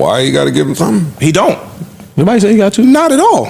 why you got to give him something? He don't. Nobody say he got to. Not at all.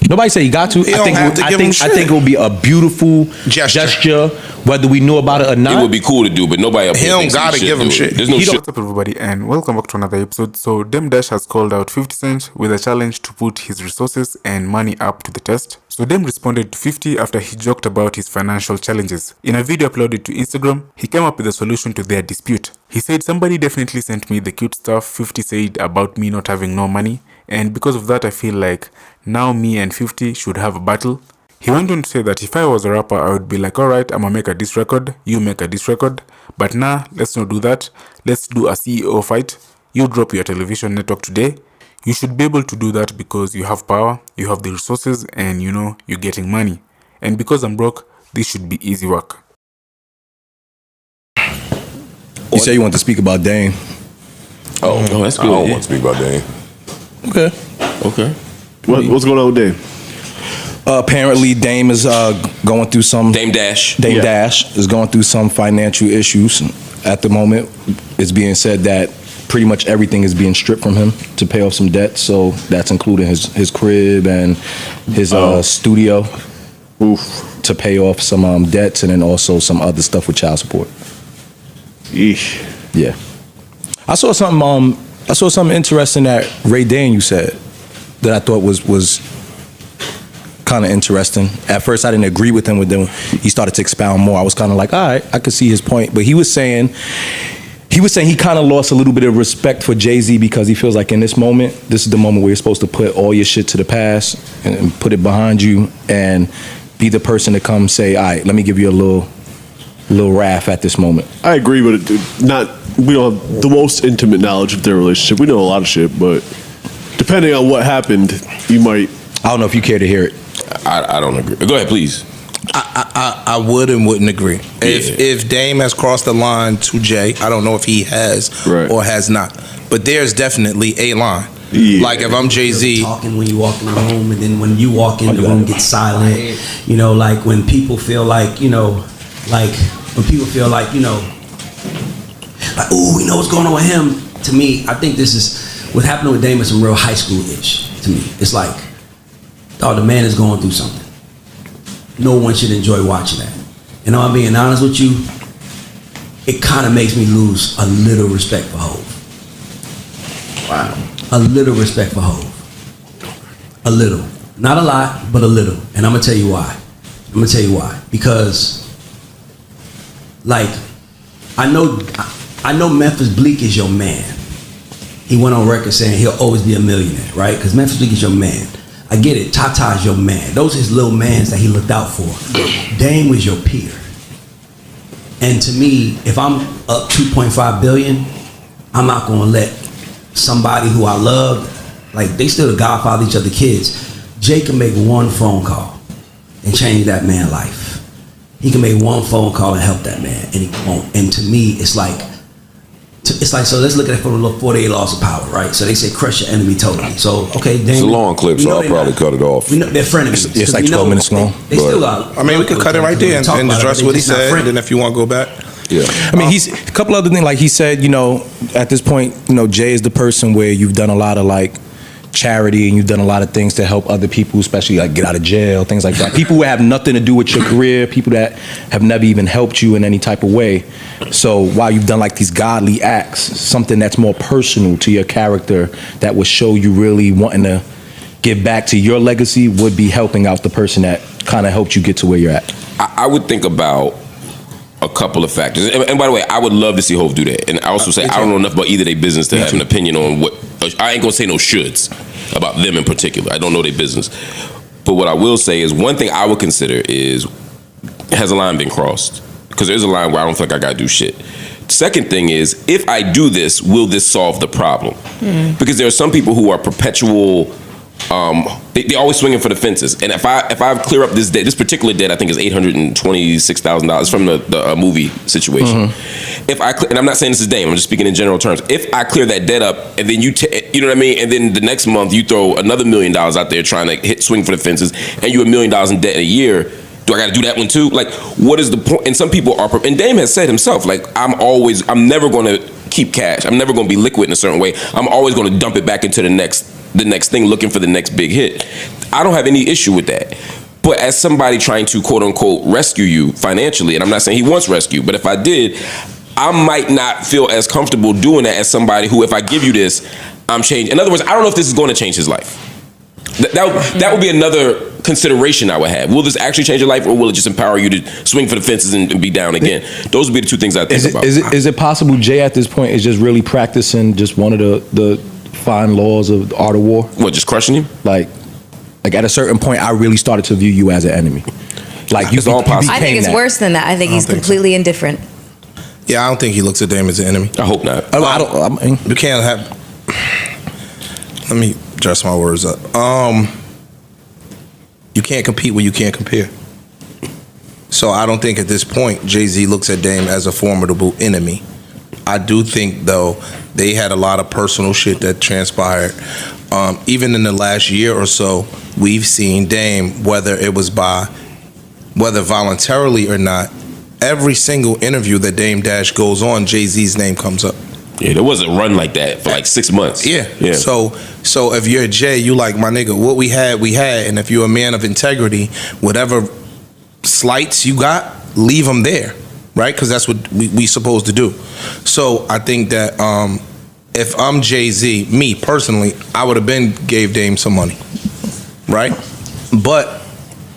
Nobody say he got to. I think it would be a beautiful gesture, whether we knew about it or not. It would be cool to do, but nobody up he here don't gotta give him shit. There's no shit. What's up, everybody, and welcome back to another episode. So Dem Dash has called out 50 Cent with a challenge to put his resources and money up to the test. So Dem responded to 50 after he joked about his financial challenges. In a video uploaded to Instagram, he came up with a solution to their dispute. He said, "Somebody definitely sent me the cute stuff 50 said about me not having no money, and because of that I feel like now me and 50 should have a battle." He went on to say that if I was a rapper, I would be like, alright, I'm gonna make a diss record, you make a diss record, but nah, let's not do that. Let's do a CEO fight. You drop your television network today. You should be able to do that because you have power, you have the resources, and you know you're getting money. And because I'm broke, this should be easy work. You say you want to speak about Dame. Oh, that's good. I don't want to speak about Dame. Okay. What's going on with Dame? Apparently, Dame is going through some... Dame Dash is going through some financial issues at the moment. It's being said that pretty much everything is being stripped from him to pay off some debt. So that's including his crib and his studio. Oof. To pay off some debts and then also some other stuff with child support. Yeesh. Yeah. I saw something interesting that Ray Daniel said that I thought was kind of interesting. At first, I didn't agree with him. He started to expound more. I was kind of like, all right, I could see his point. But he was saying he kind of lost a little bit of respect for Jay-Z because he feels like in this moment, this is the moment where you're supposed to put all your shit to the past and put it behind you and be the person to come say, all right, let me give you a little wrath at this moment. I agree, but we don't have the most intimate knowledge of their relationship. We know a lot of shit, but depending on what happened, you might... I don't know if you care to hear it. I don't agree. Go ahead, please. I would and wouldn't agree. If Dame has crossed the line to Jay, I don't know if he has or has not. But there's definitely a line. Yeah. Like if I'm Jay-Z, talking when you walk in the room, and then when you walk in the room, gets silent. You know, like when people feel like, you know, like ooh, we know what's going on with him. To me, I think this is what's happening with Dame is some real high school-ish. To me, it's like, oh, the man is going through something. No one should enjoy watching that. And I'm being honest with you, it kind of makes me lose a little respect for Hov. Wow. A little respect for Hov. A little. Not a lot, but a little. And I'm going to tell you why. Because, like, I know Memphis Bleak is your man. He went on record saying he'll always be a millionaire, right? Because Memphis Bleak is your man. I get it. Tata's your man. Those are his little mans that he looked out for. Dame was your peer. And to me, if I'm up 2.5 billion, I'm not going to let somebody who I loved, like they still the godfather of each other kids. Jay can make one phone call and change that man's life. He can make one phone call and help that man, and he won't. And to me, it's like, so let's look at it from the 48 laws of power, right? So they say crush your enemy totally. So, okay, Dame, it's a long clip, so I'll probably cut it off. We know they're frenemies. It's like 12 minutes long. They still got. I mean, we could cut it right there and address what he said, and then if you want to go back. Yeah. I mean, he's a couple other things. Like he said, you know, at this point, you know, Jay is the person where you've done a lot of like charity and you've done a lot of things to help other people, especially like get out of jail, things like that. People who have nothing to do with your career, people that have never even helped you in any type of way. So while you've done like these godly acts, something that's more personal to your character that would show you really wanting to give back to your legacy would be helping out the person that kind of helped you get to where you're at. I would think about a couple of factors. And by the way, I would love to see Hov do that. And I also say I don't know enough about either their business to have an opinion on what. I ain't gonna say no shoulds about them in particular. I don't know their business. But what I will say is one thing I would consider is, has a line been crossed? Because there's a line where I don't think I gotta do shit. Second thing is, if I do this, will this solve the problem? Because there are some people who are perpetual. They're always swinging for the fences, and if I clear up this debt, this particular debt I think is $826,000 from the movie situation. And I'm not saying this is Dame, I'm just speaking in general terms. If I clear that debt up, and then you know what I mean, and then the next month you throw another $1 million out there trying to swing for the fences, and you $1 million in debt in a year, do I got to do that one too? Like, what is the point? And some people are, and Dame has said himself, like, I'm never going to keep cash. I'm never going to be liquid in a certain way. I'm always going to dump it back into the next thing, looking for the next big hit. I don't have any issue with that. But as somebody trying to quote unquote rescue you financially, and I'm not saying he wants rescue, but if I did, I might not feel as comfortable doing that as somebody who, if I give you this, I'm changing. In other words, I don't know if this is going to change his life. That would be another consideration I would have. Will this actually change your life, or will it just empower you to swing for the fences and be down again? Those would be the two things I think about. Is it possible Jay at this point is just really practicing just one of the fine laws of the art of war? What, just crushing him? Like at a certain point, I really started to view you as an enemy. Like it's all possible. I think it's worse than that. I think he's completely indifferent. Yeah, I don't think he looks at Dame as an enemy. I hope not. You can't have. Let me dress my words up. You can't compete where you can't compare. So I don't think at this point Jay-Z looks at Dame as a formidable enemy. I do think, though, they had a lot of personal shit that transpired. Even in the last year or so, we've seen Dame, whether voluntarily or not, every single interview that Dame Dash goes on, Jay-Z's name comes up. Yeah, there was a run like that for like 6 months. Yeah. So if you're Jay, you like, my nigga, what we had, and if you're a man of integrity, whatever slights you got, leave them there, right? Because that's what we supposed to do. So I think that if I'm Jay-Z, me personally, I would have gave Dame some money, right? But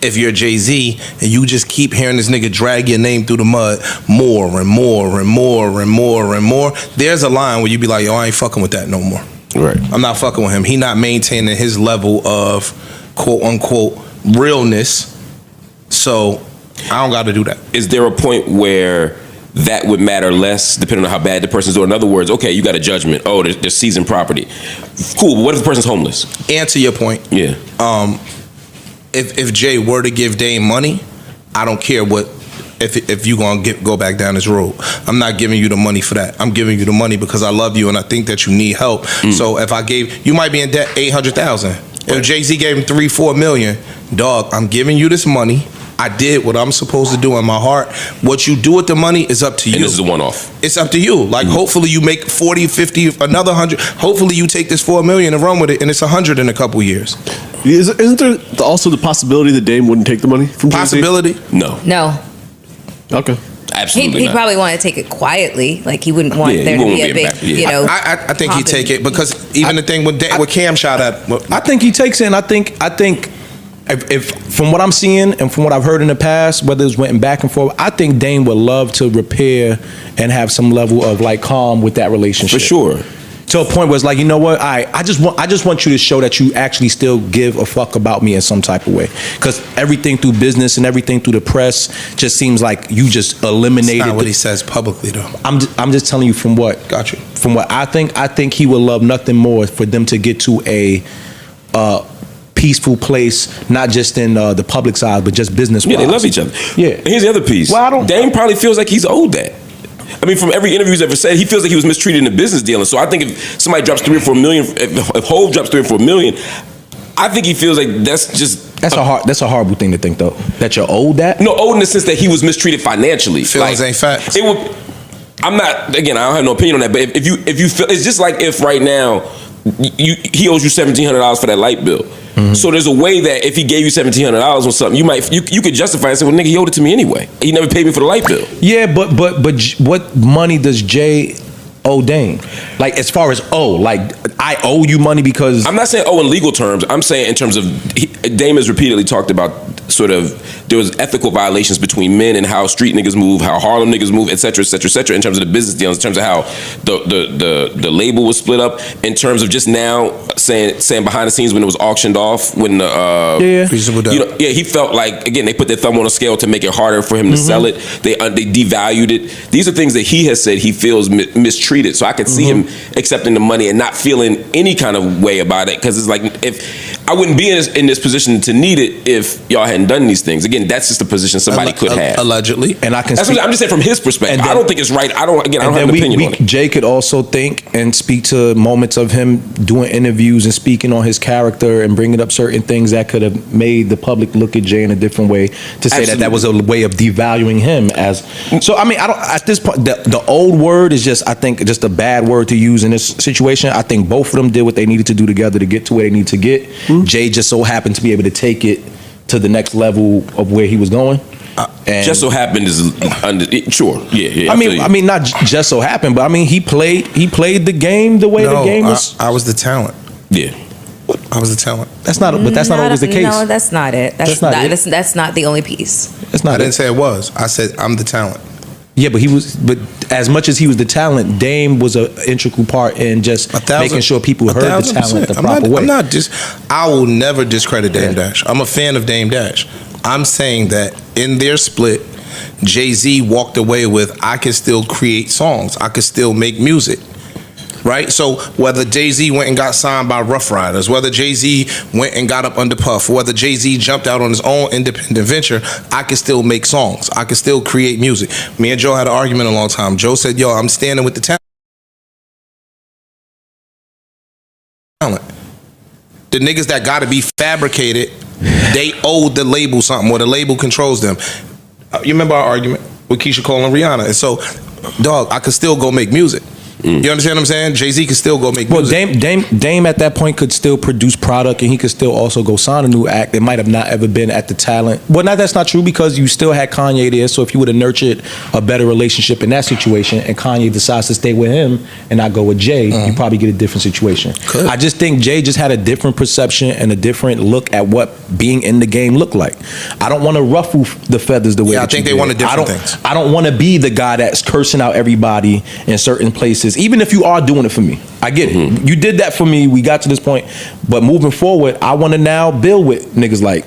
if you're Jay-Z and you just keep hearing this nigga drag your name through the mud more and more and more and more and more, there's a line where you be like, yo, I ain't fucking with that no more. Right. I'm not fucking with him. He not maintaining his level of quote unquote realness. So I don't got to do that. Is there a point where that would matter less depending on how bad the person's doing? In other words, okay, you got a judgment. Oh, there's seasoned property. Cool, but what if the person's homeless? Answer your point. Yeah. If Jay were to give Dame money, I don't care what. If you gonna go back down this road, I'm not giving you the money for that. I'm giving you the money because I love you and I think that you need help. So if I gave, you might be in debt $800,000. If Jay-Z gave him $3-4 million, dog, I'm giving you this money. I did what I'm supposed to do in my heart. What you do with the money is up to you. And this is a one-off. It's up to you. Like, hopefully you make 40, 50, another 100. Hopefully you take this $4 million and run with it, and it's 100 in a couple years. Isn't there also the possibility that Dame wouldn't take the money from Jay-Z? Possibility? No. Okay. Absolutely He'd not. probably want to take it quietly. Like, he wouldn't want there to be a big, I think he'd take it because even the thing with Cam shot at. I think he takes it, and I think if from what I'm seeing and from what I've heard in the past, whether it's went back and forth, I think Dame would love to repair and have some level of like calm with that relationship. For sure. To a point where it's like, you know what, I just want you to show that you actually still give a fuck about me in some type of way. Because everything through business and everything through the press just seems like you just eliminated. That's not what he says publicly, though. I'm just telling you from what. Got you. From what I think he would love nothing more for them to get to a peaceful place, not just in the public side, but just business. Yeah, they love each other. Yeah. And here's the other piece. Well, Dame probably feels like he's owed that. I mean, from every interview he's ever said, he feels like he was mistreated in the business deal. And so I think if somebody drops $3 or $4 million, if Hov drops $3 or $4 million, I think he feels like that's a horrible thing to think, though. That you're owed that. No, owed in the sense that he was mistreated financially. Feelings ain't facts. It would. I'm not. Again, I don't have no opinion on that. But if you feel, it's just like if right now he owes you $1,700 for that light bill. Mm-hmm. So there's a way that if he gave you $1,700 on something, you could justify it and say, well, nigga, he owed it to me anyway. He never paid me for the light bill. Yeah, but what money does Jay owe Dame? Like, as far as like I owe you money because I'm not saying in legal terms. I'm saying in terms of Dame has repeatedly talked about sort of there was ethical violations between men and how street niggas move, how Harlem niggas move, et cetera, in terms of the business deals, in terms of how the label was split up, in terms of just now saying behind the scenes when it was auctioned off, when he felt like, again, they put their thumb on a scale to make it harder for him to sell it. They devalued it. These are things that he has said he feels mistreated. So I could see him accepting the money and not feeling any kind of way about it, because it's like, if I wouldn't be in this position to need it if y'all hadn't hadn't done these things. Again, that's just a position somebody could have. Allegedly. And I can That's speak, what I'm just saying from his perspective. And then- I don't think it's right. I don't have an opinion on it. Jay could also think and speak to moments of him doing interviews and speaking on his character and bringing up certain things that could have made the public look at Jay in a different way to say that was a way of devaluing him as. So I mean, I don't at this point the old word is just, I think, just a bad word to use in this situation. I think both of them did what they needed to do together to get to where they need to get. Jay just so happened to be able to take it to the next level of where he was going. And Just so happened is sure. Yeah. I mean, not just so happened, but I mean, he played the game the way the game was. I was the talent. Yeah. I was the talent. That's not always the case. No, that's not it. That's not the only piece. That's not I it. didn't say it was. I said I'm the talent. Yeah, but as much as he was the talent, Dame was an integral part in just making sure people heard the talent the proper way. I will never discredit Dame Dash. I'm a fan of Dame Dash. I'm saying that in their split, Jay-Z walked away with, I can still create songs. I can still make music. Right? So whether Jay-Z went and got signed by Rough Riders, whether Jay-Z went and got up under Puff, whether Jay-Z jumped out on his own independent venture, I can still make songs. I can still create music. Me and Joe had an argument a long time. Joe said, yo, I'm standing with the talent. The niggas that gotta be fabricated, they owe the label something, or the label controls them. You remember our argument with Keisha Cole and Rihanna? And so, dog, I could still go make music. You understand what I'm saying? Jay-Z could still go make music. Dame at that point could still produce product, and he could still also go sign a new act. It might have not ever been at the talent. Well, that's not true, because you still had Kanye there. So if you would have nurtured a better relationship in that situation, and Kanye decides to stay with him and not go with Jay, you probably get a different situation. I just think Jay just had a different perception and a different look at what being in the game looked like. I don't want to ruffle the feathers the way I think they wanted different things. I don't want to be the guy that's cursing out everybody in certain places, even if you are doing it for me. I get it. You did that for me. We got to this point. But moving forward, I want to now build with niggas like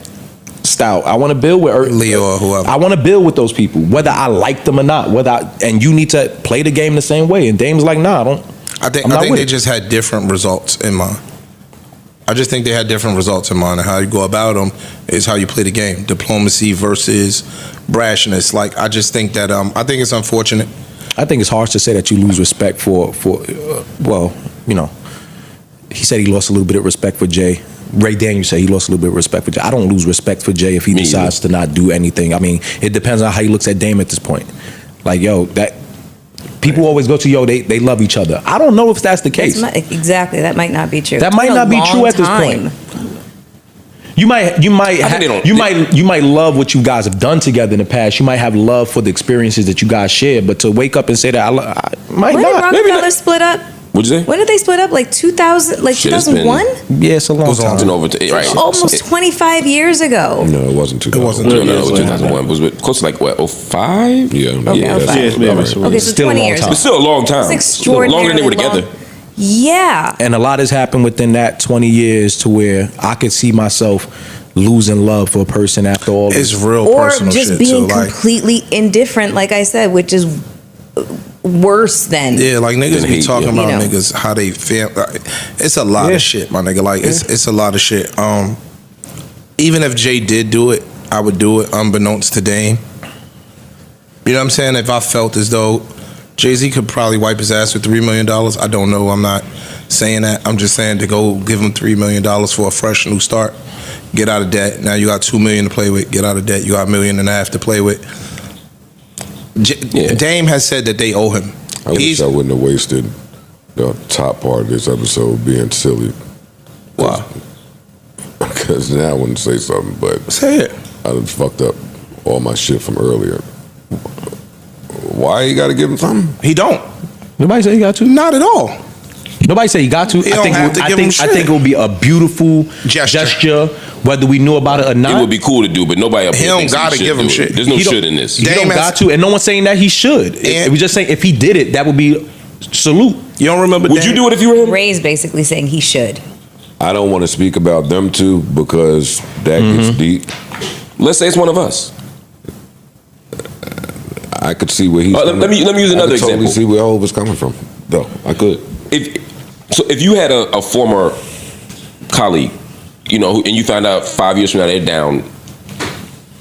Stout. I want to build with Leo or whoever. I want to build with those people, whether I like them or not. And you need to play the game the same way. And Dame's like, nah, I don't. I think they just had different results in mind. I just think they had different results in mind, and how you go about them is how you play the game. Diplomacy versus brashness. Like, I just think that I think it's unfortunate. I think it's harsh to say that you lose respect for well, you know, he said he lost a little bit of respect for Jay. Ray Daniels said he lost a little bit of respect for Jay. I don't lose respect for Jay if he decides to not do anything. I mean, it depends on how he looks at Dame at this point. Like, yo, that people always go to, yo, they love each other. I don't know if that's the case. Exactly, that might not be true. That might not be true at this point. You might love what you guys have done together in the past. You might have love for the experiences that you guys shared, but to wake up and say that I might When not. did Rockefeller split up? What'd you say? When did they split up? Like 2000, like 2001? Yeah, it's a long time. Right. Almost 25 years ago. No, it wasn't 2000. It wasn't. No, it was 2001. It was close to like what, 05? Yeah. Okay, Yeah, 05. that's Okay, so Still a 20 long years. time. It's still a long time. It's Still longer than they were extraordinarily together. long. Yeah. And a lot has happened within that 20 years to where I could see myself losing love for a person after all It's this. real Or personal just shit. being So, like, completely indifferent, like I said, which is worse than. yeah, like niggas Then be hate, talking yeah. about You know. niggas how they feel. It's a lot of shit, my nigga. Like it's a lot of shit. Even if Jay did do it, I would do it unbeknownst to Dame. You know what I'm saying? If I felt as though Jay-Z could probably wipe his ass with $3 million, I don't know. I'm not saying that. I'm just saying to go give him $3 million for a fresh new start. Get out of debt. Now you got $2 million to play with. Get out of debt. You got $1.5 million to play with. Dame has said that they owe him. I wish I wouldn't have wasted the top part of this episode being silly. Why? Because now I wouldn't say something, but Say it. I done fucked up all my shit from earlier. Why you got to give him something? He don't. Nobody said he got to. Not at all. Nobody said he got to. He don't have to give him shit. I think it would be a beautiful Gesture. gesture, whether we knew about it or not. It would be cool to do, but nobody up He here don't thinks gotta should give him do it. shit. There's no He don't- shit in this. You don't Dame has- got to, and no one's saying that he should. And- We're just saying if he did it, that would be salute. You don't remember Would Dame? you do it if you were him? Ray's basically saying he should. I don't want to speak about them two because that gets deep. Let's say it's one of us. I could see where he's. Let me use I another could totally example. see where Hov was coming from, though. I could. If you had a former colleague, you know, and you found out 5 years from now they're down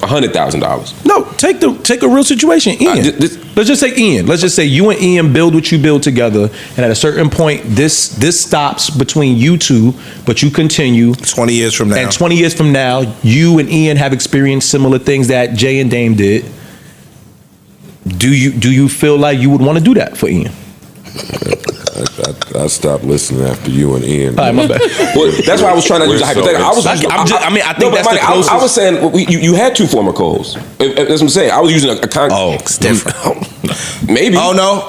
$100,000. No, take a real situation, Ian. Let's just say Ian. Let's just say you and Ian build what you build together, and at a certain point, this stops between you two, but you continue. 20 years from now. And 20 years from now, you and Ian have experienced similar things that Jay and Dame did. Do you feel like you would want to do that for Ian? I stopped listening after you and Ian. All right, my bad. Well, that's why I was trying to use a hypothetical. I think that's the closest. I was saying you had two former co-hosts. That's what I'm saying. I was using a it's different. Maybe. Oh no,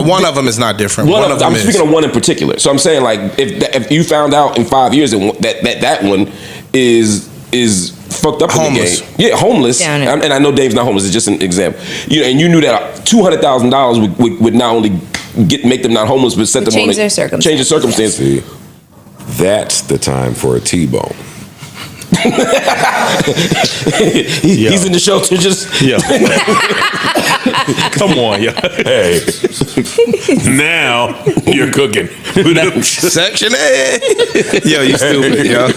one of them is not different. One of them I'm speaking of one in particular. So I'm saying, like, if you found out in 5 years that one is fucked up homeless. In the game. Yeah, homeless. And I know Dave's not homeless. It's just an example. And you knew that $200,000 would not only make them not homeless, but set them change on their circumstances. Change their circumstances. See, that's the time for a T-bone. He's in the shelter just. Yeah. Come on, yo. Hey, now you're cooking. Section A. Yo, you stupid, yo.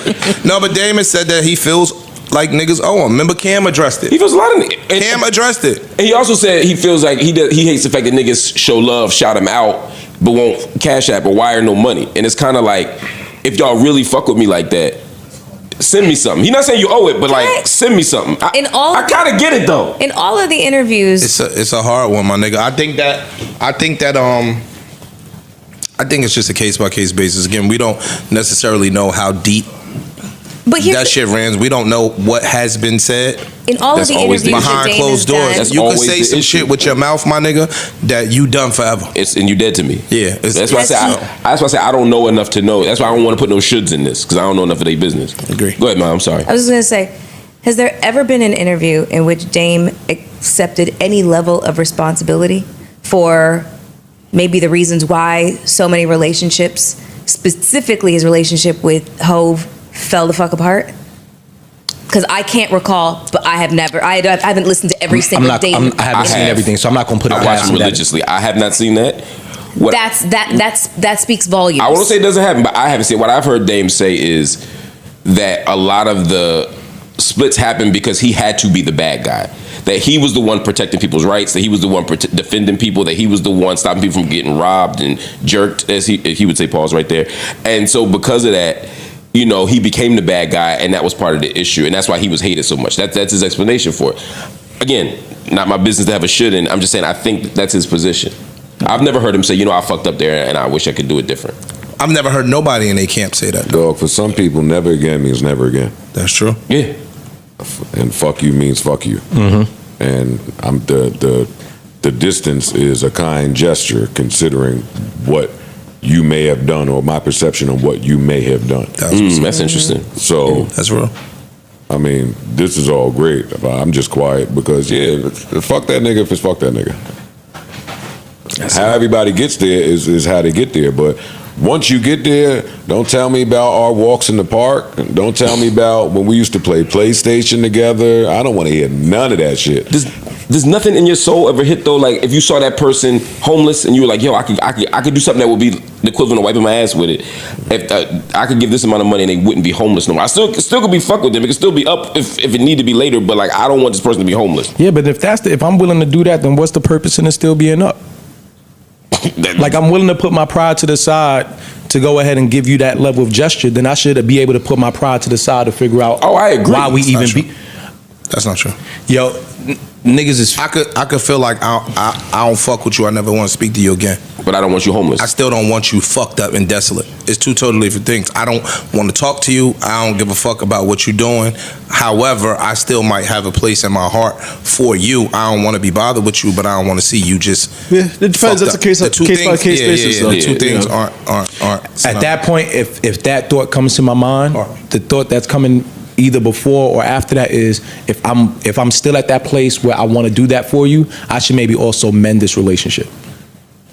No, but Damon said that he feels like niggas owe him. Remember, Cam addressed it. He feels a lot of Cam addressed it. And he also said he feels like he hates the fact that niggas show love, shout him out, but won't cash app or wire no money. And it's kind of like, if y'all really fuck with me like that, send me something. He's not saying you owe it, but like, send me something. I kind of get it though. In all of the interviews, it's a hard one, my nigga. I think it's just a case by case basis. Again, we don't necessarily know how deep that shit ran. We don't know what has been said. In all of the interviews behind closed doors, you can say some shit with your mouth, my nigga, that you done forever. And you dead to me. Yeah, that's why I say I don't know enough to know. That's why I don't want to put no shoulds in this, because I don't know enough of their business. Agree. Go ahead, Mom. I'm sorry. I was just gonna say, has there ever been an interview in which Dame accepted any level of responsibility for maybe the reasons why so many relationships, specifically his relationship with Hove, fell the fuck apart? Because I can't recall, but I haven't listened to every single Dame. I haven't seen everything, so I'm not gonna put it past him religiously. I have not seen that. That speaks volumes. I won't say it doesn't happen, but I haven't seen. What I've heard Dame say is that a lot of the splits happened because he had to be the bad guy. That he was the one protecting people's rights. That he was the one defending people. That he was the one stopping people from getting robbed and jerked, as he would say. Pause right there. And so because of that, he became the bad guy, and that was part of the issue, and that's why he was hated so much. That's his explanation for it. Again, not my business to have a should, and I'm just saying I think that's his position. I've never heard him say, I fucked up there, and I wish I could do it different. I've never heard nobody in a camp say that. Dog, for some people, never again means never again. That's true. Yeah. And fuck you means fuck you. Mm-hmm. And the distance is a kind gesture, considering what you may have done, or my perception of what you may have done. That's interesting. So that's real. I mean, this is all great. I'm just quiet because fuck that nigga if it's fuck that nigga. How everybody gets there is how they get there. But once you get there, don't tell me about our walks in the park. Don't tell me about when we used to play PlayStation together. I don't want to hear none of that shit. Does nothing in your soul ever hit though? Like if you saw that person homeless and you were like, yo, I could do something that would be the equivalent of wiping my ass with it. If I could give this amount of money and they wouldn't be homeless no more. I still could be fucked with them. It could still be up if it need to be later. But like I don't want this person to be homeless. Yeah, but if I'm willing to do that, then what's the purpose in it still being up? Like I'm willing to put my pride to the side to go ahead and give you that level of gesture. Then I should be able to put my pride to the side to figure out. Oh, I agree. Why we even be. That's not true. Yo, niggas is. I could feel like I don't fuck with you. I never want to speak to you again. But I don't want you homeless. I still don't want you fucked up and desolate. It's two totally different things. I don't want to talk to you. I don't give a fuck about what you're doing. However, I still might have a place in my heart for you. I don't want to be bothered with you, but I don't want to see you just. Yeah, it depends. That's a case by case basis. The two things aren't. At that point, if that thought comes to my mind, the thought that's coming either before or after that is if I'm still at that place where I want to do that for you, I should maybe also mend this relationship.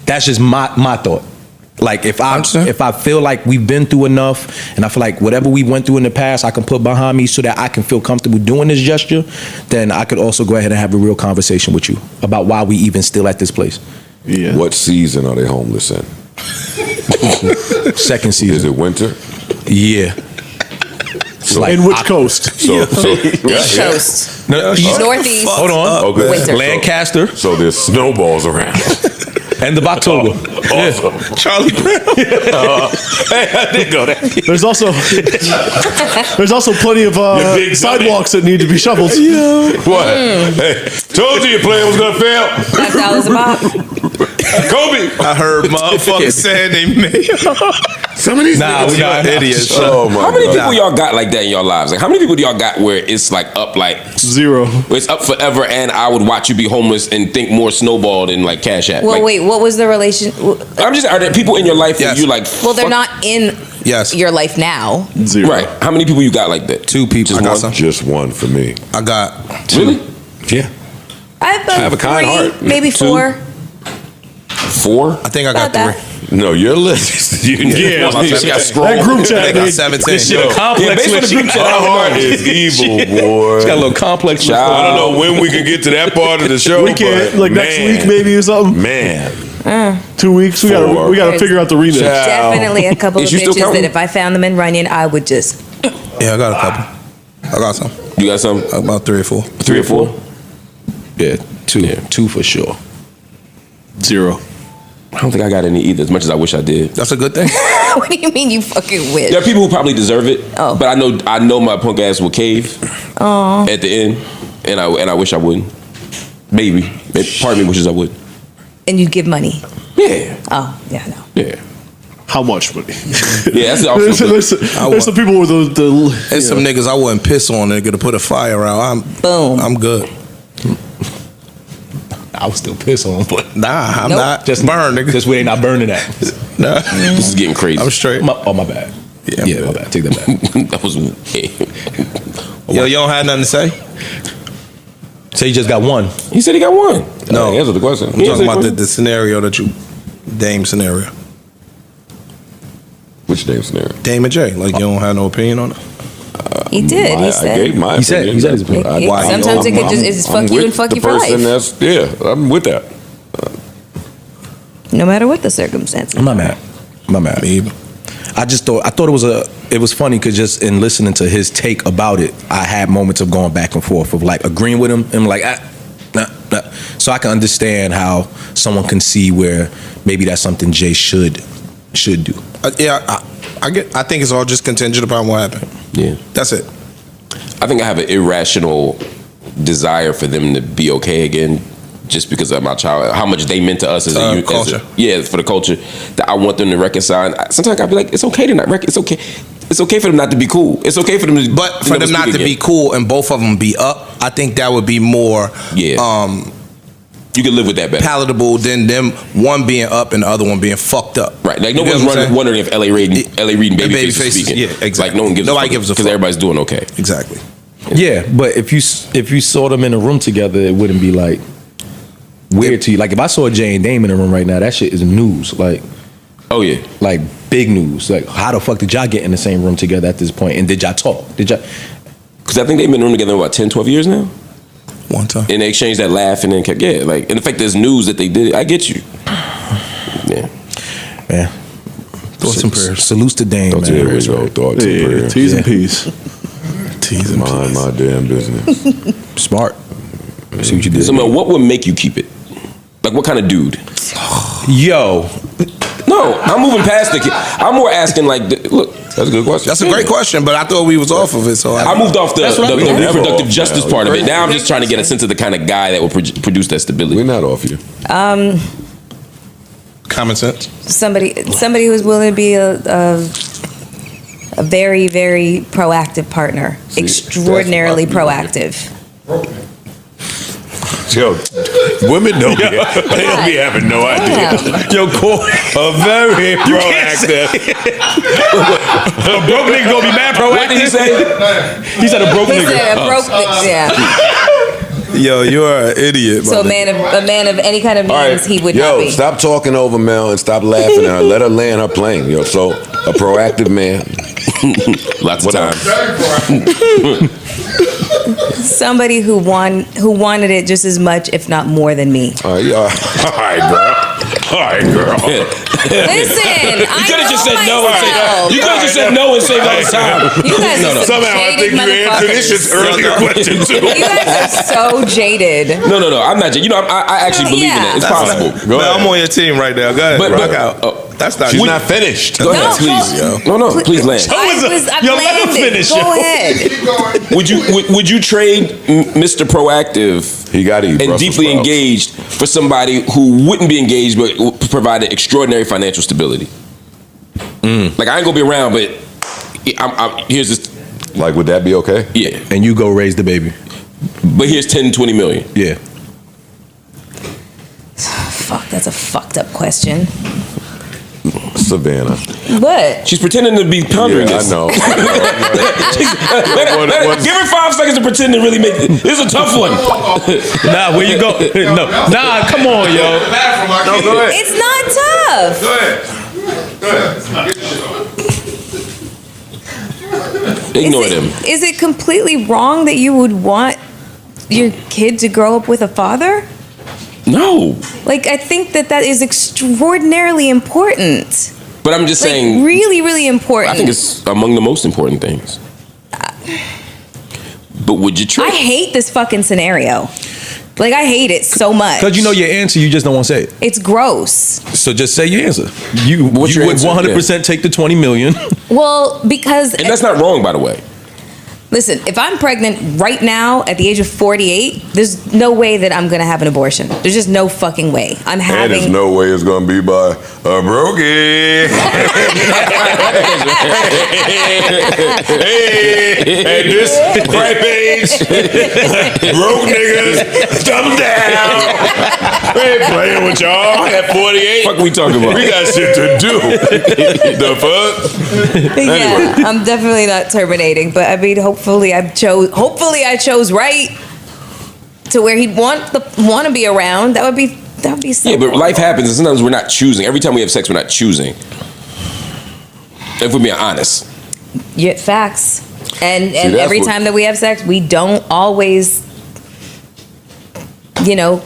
That's just my thought. Like if I feel like we've been through enough and I feel like whatever we went through in the past I can put behind me so that I can feel comfortable doing this gesture, then I could also go ahead and have a real conversation with you about why we even still at this place. Yeah. What season are they homeless in? Second season. Is it winter? Yeah. In which coast? East Coast. Northeast. Hold on. Okay. Winter. Lancaster. So there's snowballs around. End of October. Awesome. Charlie Brown. Hey, I did go there. There's also plenty of big sidewalks that need to be shoveled. What? Hey, told you your plan was gonna fail. $5 a pop. Kobe. I heard motherfuckers saying they made. Some of these Nah, we got idiots. Oh my How many God. people y'all got like that in your lives? Like, how many people do y'all got where it's like up, like 0. where it's up forever, and I would watch you be homeless and think more snowball than like Cash App? Well, Like, wait, what was the relation? I'm just, are there people in your life Yes. where you like? Well, they're fuck- not in Yes. your life now. 0. Right. How many people you got like that? 2 people. Just I got one? some. Just one for me. I got Really? Yeah. I have a kind three, heart. maybe 2? 4. 4? I think I got About 3. No, your list. You Yeah. You just got scroll. That group I chat, got dude. 17. This shit a Yeah, complex based on the list. group chat, I My don't heart know. is evil, boy. It's got a little complex list. Child. I don't know when we can get to that part of the show. We can't, but like next man, week maybe or something. Man. 2 weeks. We 4. gotta figure out the remix. Child. Definitely a couple of Is you still bitches counting? that if I found them in Runyon, I would just. Yeah, I got a couple. I got some. You got some? About 3 or 4. 3 or 4? Yeah, 2. 2 for sure. 0. I don't think I got any either, as much as I wish I did. That's a good thing. What do you mean you fucking wish? There are people who probably deserve it, Oh. but I know my punk ass will cave at the end, and I wish I wouldn't. Maybe part of me wishes I would. And you give money. Yeah, Oh, yeah, no. yeah, How much money? yeah. That's also there's some people with the There's some niggas I wouldn't piss on, nigga, to put a fire out. Boom. I'm good. I was still pissed on, but Nah, I'm Nope. not. just Burn, nigga. Just where they not burning at. Nah. this is getting crazy. I'm straight. My bad. Yeah, Yeah, my bad. Take that back. That was Yo, you don't have nothing to say? So you just got one. he said he got one. No. Answer the question. I'm talking about the scenario that you, Dame scenario. Which name scenario? Dame and Jay, like you don't have no opinion on it? He did. He I said. gave my He said- opinion. he said his opinion. It- Why? sometimes it could just it's fuck you with and fuck the you for person life. I'm with that. No matter what the circumstances. I'm not mad. Me either. I thought it was funny because just in listening to his take about it, I had moments of going back and forth of like agreeing with him and like nah. So I can understand how someone can see where maybe that's something Jay should do. Yeah, I think it's all just contingent upon what happened. Yeah, That's it. I think I have an irrational desire for them to be okay again, just because of my child, how much they meant to us as a youth, culture. yeah, for the culture. That I want them to reconcile. Sometimes I'll be like, it's okay to not it's okay. It's okay for them not to be cool. It's okay for them to, But for them not to be cool and both of them be up, I think that would be more Yeah. You can live with that better. palatable than them one being up and the other one being fucked up. Right, like no You get one's what I'm saying? wondering if L.A. Reid and Babyface is Babyface, speaking. yeah, exactly. Like no one gives Nobody a fuck, gives a because fuck. everybody's doing okay. Exactly. Yeah, but if you saw them in a room together, it wouldn't be like weird to you. Like if I saw Jay and Dame in a room right now, that shit is news. Like Oh yeah, big news. Like how the fuck did y'all get in the same room together at this point? And did y'all talk? Did y'all? because I think they've been in the room together about 10, 12 years now. One time. And they exchanged that laugh and then kept, yeah, like, and the fact there's news that they did it, I get you. Yeah. Man. Thoughts and prayers. Salutes to Dame, man. There we go. Thoughts and Yeah, prayers. T's and P's. T's and Mind P's. my damn business. Smart. See what you did. So, man, what would make you keep it? Like, what kind of dude? Yo, No, I'm moving past the kid. I'm more asking, like, look, That's a good question. That's a great question, but I thought we was off of it. So I moved off the mean. reproductive Yeah. justice Yeah. part of it. Now I'm just trying to get a sense of the kind of guy that will produce that stability. We're not off you. common sense. Somebody who's willing to be a very, very proactive partner. Extraordinarily that's what I proactive. Yo, women don't be, they don't be having no idea. yo, cool. A very proactive. A broke nigga gonna be mad proactive. What did he say? He said a broke He nigga. said a broke yeah. Yo, you are an idiot. So a brother. man of any kind of means he would not Yo, be. stop talking over Mel and stop laughing at her. Let her land her plane. Yo, so a proactive man. Lots of What time. Somebody who wanted it just as much, if not more than me. All right, bro. All right, girl. Listen, You could have just said no and myself. you could have just said no and saved all the time. You guys are some Somehow I jaded think you answered this shit's earlier question too. You guys are so jaded. No. I'm not. You know, I actually believe in that. It's possible. Go ahead. I'm on your team right now. Go ahead. Rock out. That's not. She's not finished. Go ahead, please. No, please land. Let him finish. Go ahead. Would you trade Mr. Proactive? He got to eat and Brussels deeply sprouts. engaged for somebody who wouldn't be engaged but provided extraordinary financial stability? Like I ain't gonna be around, but here's this. Like, would that be okay? Yeah, And you go raise the baby. but here's 10, 20 million. Yeah. Fuck, that's a fucked up question. Savannah. What? She's pretending to be pondering Yeah, this. I know. Give her 5 seconds to pretend to really make it. This is a tough one. Nah, where you go? No. Nah, come on, yo. No, go ahead. It's not tough. Go ahead. Ignore them. Is it completely wrong that you would want your kid to grow up with a father? No, Like, I think that is extraordinarily important. but I'm just Like, saying. really, really important. I think it's among the most important things. But would you I trade? hate this fucking scenario. Like, I hate it so much. Because you know your answer, you just don't want to say it. It's gross. So just say your answer. You What's you your would answer? 100% take the 20 million. Well, because And that's not wrong, by the way. listen, if I'm pregnant right now at the age of 48, there's no way that I'm gonna have an abortion. There's just no fucking way. I'm And having. there's no way it's gonna be by a brokey. Hey, at this ripe age, broke niggas, thumb down. We ain't playing with y'all at 48. Fuck we talking about? We got shit to do. The fuck? Yeah, I'm definitely not terminating, but I mean, hopefully I chose right to where he'd want to be around. That would be so. Yeah, but life happens, and sometimes we're not choosing. Every time we have sex, we're not choosing. If we're being honest. Yeah, facts. And that's every what- time that we have sex, we don't always,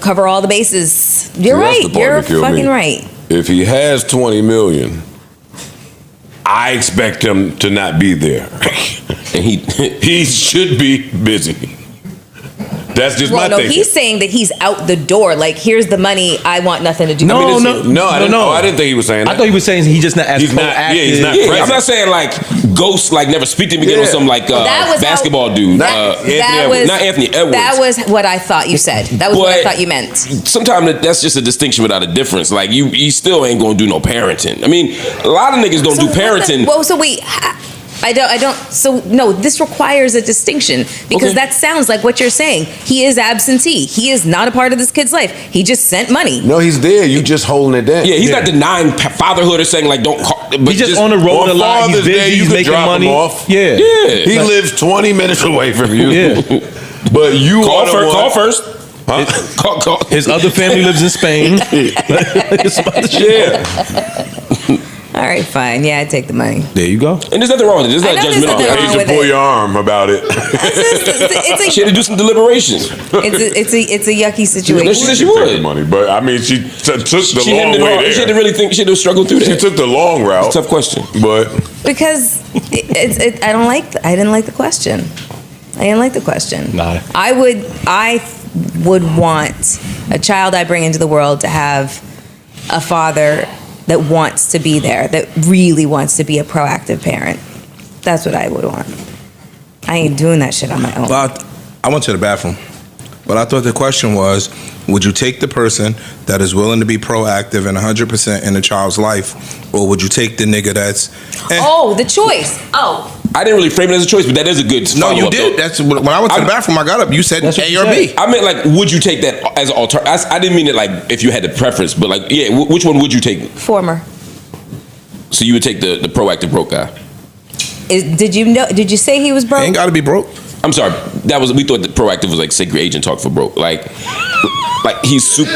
cover all the bases. You're See, that's right. the part You're that killed fucking me. right. If he has 20 million, I expect him to not be there. And He should be busy. That's just Well, my no, thinking. he's saying that he's out the door. Like, here's the money. I want nothing to do. No, with it. I didn't think he was saying that. I thought he was saying he just not as He's not- proactive. yeah, he's not yeah, I'm present. not saying like ghosts, like never speak to me again, or Yeah. some like That was basketball dude. Anthony was not Anthony Edwards. That was what I thought you said. That was what I But thought you meant. Sometimes that's just a distinction without a difference. Like you still ain't gonna do no parenting. I mean, a lot of niggas don't do parenting. So wait. I don't. So no, this requires a distinction because Okay. that sounds like what you're saying. He is absentee. He is not a part of this kid's life. He just sent money. No, he's there. You just holding it down. Yeah, he's not denying fatherhood or saying like don't call. But He's just on the road On a lot. He's Father's busy. Day, you He's could making drop him money. off. Yeah. Yeah. He lives 20 minutes away from you. Yeah. But you Call are the one- Call first. Huh? Call. His other family lives in Spain. Yeah. All right, fine. Yeah, I take the money. There you go. And there's nothing wrong with it. There's I not know there's judgmental. nothing I wrong hate to with pull it. your arm about it. She had to do some deliberation. It's a yucky No, situation. she said she Take the would. money, but I mean, she took the She had long to way hard. there. She had to really think. She had to struggle through She that. took the long route. Tough question. But Because I don't like. I didn't like the question. I didn't like the question. Nah. I would want a child I bring into the world to have a father that wants to be there, that really wants to be a proactive parent. That's what I would want. I ain't doing that shit on my own. Well, I went to the bathroom, but I thought the question was, would you take the person that is willing to be proactive and 100% in a child's life, or would you take the nigga that's? Oh, the choice. Oh. I didn't really frame it as a choice, but that is a good. No, you follow-up, did. though. That's when I went to the bathroom. I got up. You said That's what A you or B. said. I meant like, would you take that as an alternative? I didn't mean it like if you had the preference, but like, yeah, which one would you take? Former. So you would take the proactive broke guy. Did you say he was broke? Ain't got to be broke. I'm sorry. We thought that proactive was like sacred agent talk for broke. Like he's super.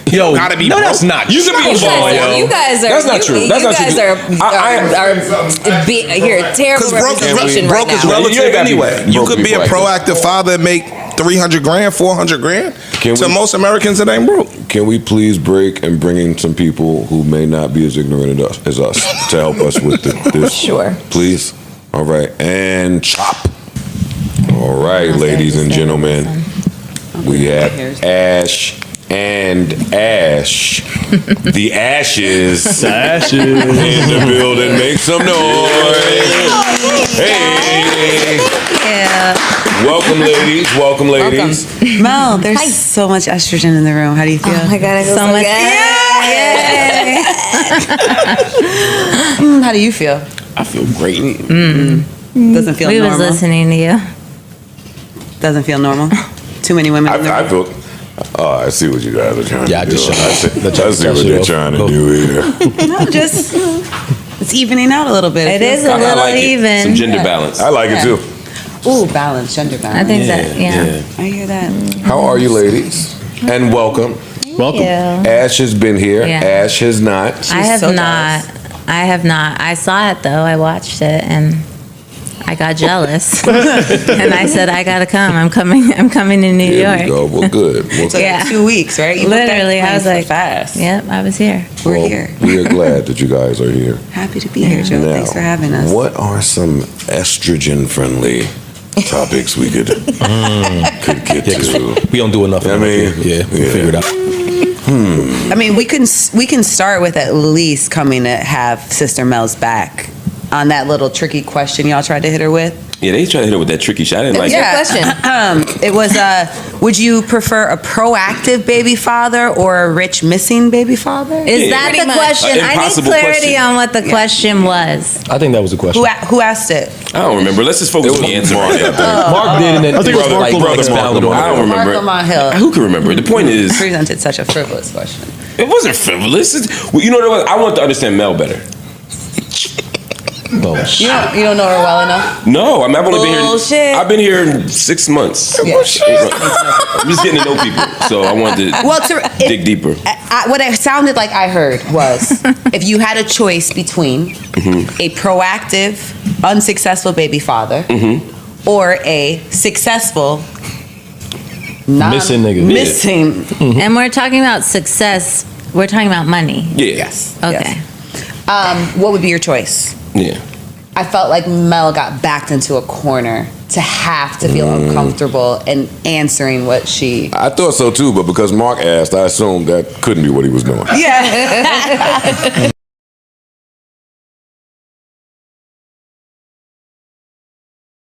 Yo, Gotta be no, broke. that's not. You could be involved, yo. You guys are. That's not true. That's you not guys true. are terrible Because broke representation is right broke is now. You relative ain't gotta be anyway. You broke could to be be a proactive. proactive father and make 300 grand, 400 grand. Can To we- most Americans, it ain't broke. Can we please break and bring in some people who may not be as ignorant as us to help us with this? Sure. Please. All right. And chop. All right, ladies and gentlemen. We have Ash and Ash. The Ashes. Ashes. In the building. Make some noise. Hey. Yeah. Welcome, ladies. Welcome, ladies. Mel, there's so much estrogen in the room. How do you feel? Oh my God, I feel so much. good. How do you feel? I feel great. Doesn't feel We normal. was listening to you. Doesn't feel normal. Too many women in the I room. feel. Oh, I see what you guys are trying Yeah, I to do. just I see what they're trying to Go. do here. No, just it's evening out a little bit. It is a I little like it. even. Some gender balance. I like it too. Ooh, balance, gender balance. I think that, yeah. I hear that. How are you, ladies? And welcome. Welcome. Ash has been here. Yeah. Ash has not. I have so not. I have not. I saw it though. I watched it and I got jealous. And I said, I gotta come. I'm coming to New Here we York. go. Well, good. Well, So Yeah. 2 weeks, right? You booked that Literally, I was plane like, fast. Yep, I was here. We're well, here. We are glad that you guys are here. Happy to be here, Joe. Now, Thanks for having us. what are some estrogen-friendly topics we could get to? We don't do enough. I mean, yeah, we'll figure it out. I mean, we can start with at least coming to have Sister Mel's back on that little tricky question y'all tried to hit her with. Yeah, they tried to hit her with that tricky shot. I didn't like your it. question? It was, would you prefer a proactive baby father or a rich missing baby father? Is Yeah, that pretty the much. question? An I need impossible clarity question. on what the question was. I think that was a question. Who asked it? I don't remember. Let's just focus on the answer. Mark, I think. Mark did, and then I think it was Mark Lamont. expounded on it. I don't remember. Mark Lamont Hill Who can remember? The point is, presented such a frivolous question. it wasn't frivolous. Well, you know what? I want to understand Mel better. Oh, You don't know her well enough. No, I've only been here. Bullshit. I've been here 6 months. Yeah. I'm just getting to know people, so I wanted to Well, dig deeper. what it sounded like I heard was if you had a choice between a proactive, unsuccessful baby father or a successful, Missing nigga. missing. And we're talking about success. We're talking about money. Yeah. Yes. Okay. Yes. What would be your choice? Yeah. I felt like Mel got backed into a corner to have to feel uncomfortable and answering what she. I thought so too, but because Mark asked, I assumed that couldn't be what he was doing. Yeah.